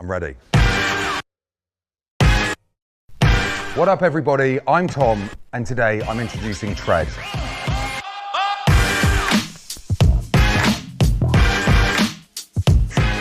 I'm ready. What up everybody, I'm Tom, and today I'm introducing Tread.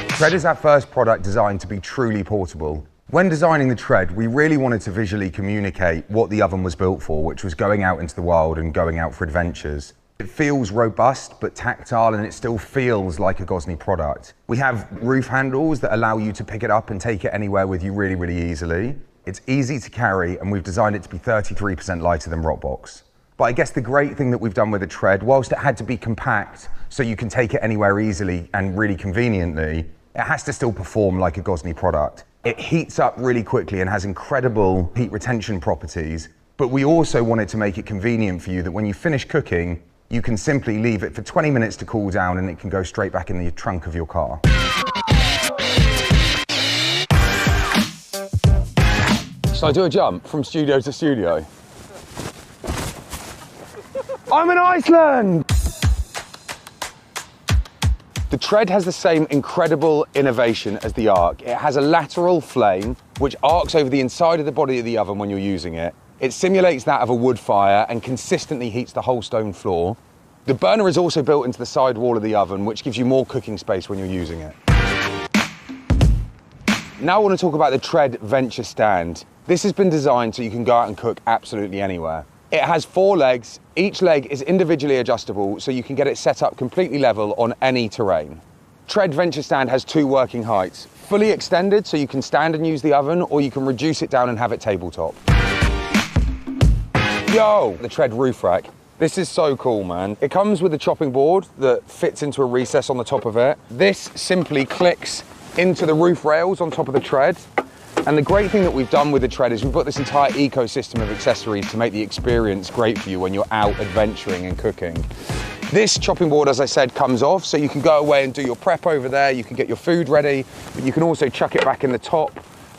Tread is our first product designed to be truly portable. When designing the Tread, we really wanted to visually communicate what the oven was built for, which was going out into the wild and going out for adventures. It feels robust but tactile, and it still feels like a Gozney product. We have roof handles that allow you to pick it up and take it anywhere with you really, really easily. It's easy to carry, and we've designed it to be 33% lighter than Rockbox. But I guess the great thing that we've done with the Tread, whilst it had to be compact so you can take it anywhere easily and really conveniently, it has to still perform like a Gozney product. It heats up really quickly and has incredible heat retention properties, but we also wanted to make it convenient for you that when you finish cooking, you can simply leave it for 20 minutes to cool down and it can go straight back in the trunk of your car. Shall I do a jump from studio to studio? I'm in Iceland! The Tread has the same incredible innovation as the Arc. It has a lateral flame which arcs over the inside of the body of the oven when you're using it. It simulates that of a wood fire and consistently heats the whole stone floor. The burner is also built into the side wall of the oven, which gives you more cooking space when you're using it. Now I want to talk about the Tread Venture Stand. This has been designed so you can go out and cook absolutely anywhere. It has 4 legs. Each leg is individually adjustable so you can get it set up completely level on any terrain. Tread Venture Stand has 2 working heights. Fully extended so you can stand and use the oven, or you can reduce it down and have it tabletop. Yo, the Tread roof rack. This is so cool, man. It comes with a chopping board that fits into a recess on the top of it. This simply clicks into the roof rails on top of the Tread. And the great thing that we've done with the Tread is we've got this entire ecosystem of accessories to make the experience great for you when you're out adventuring and cooking. This chopping board, as I said, comes off, so you can go away and do your prep over there, you can get your food ready, but you can also chuck it back in the top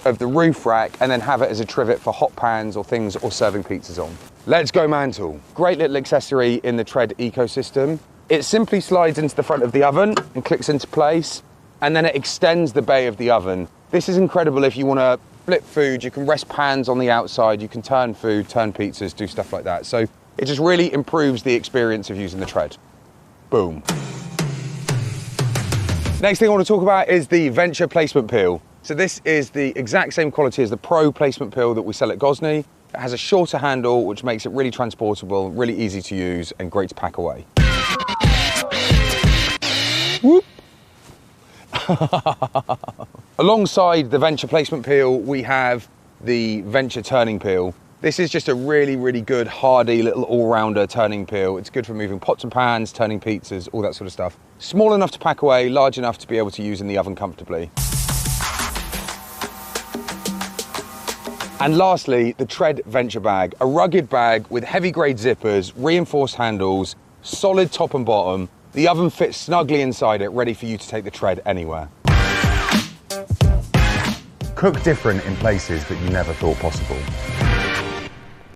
of the roof rack and then have it as a trivet for hot pans or things, or serving pizzas on. Let's go mantle. Great little accessory in the Tread ecosystem. It simply slides into the front of the oven and clicks into place, and then it extends the bay of the oven. This is incredible if you want to flip food. You can rest pans on the outside, you can turn food, turn pizzas, do stuff like that. So it just really improves the experience of using the Tread. Boom. Next thing I want to talk about is the Venture placement peel. So this is the exact same quality as the Pro placement peel that we sell at Gozney. It has a shorter handle, which makes it really transportable, really easy to use, and great to pack away. Whoop. Alongside the Venture placement peel, we have the Venture turning peel. This is just a really, really good, hardy little all-rounder turning peel. It's good for moving pots and pans, turning pizzas, all that sort of stuff. Small enough to pack away, large enough to be able to use in the oven comfortably. And lastly, the Tread Venture bag, a rugged bag with heavy grade zippers, reinforced handles, solid top and bottom. The oven fits snugly inside it, ready for you to take the Tread anywhere. Cook different in places that you never thought possible.